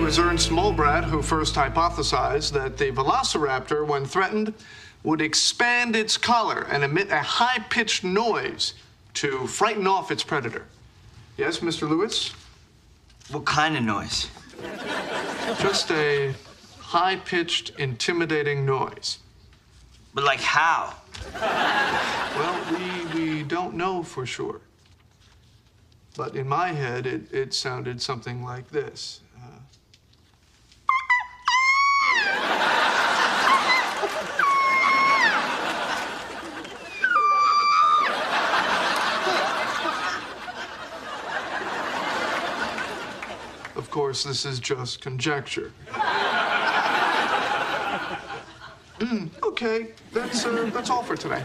was Ernst Mulbrat who first hypothesized that the velociraptor, when threatened, would expand its collar and emit a high-pitched noise to frighten off its predator. Yes, Mr. Lewis? What kind of noise? Just a high-pitched, intimidating noise. But like how? Well, we don't know for sure. But in my head, it sounded something like this. Of course, this is just conjecture. Okay, that's all for today.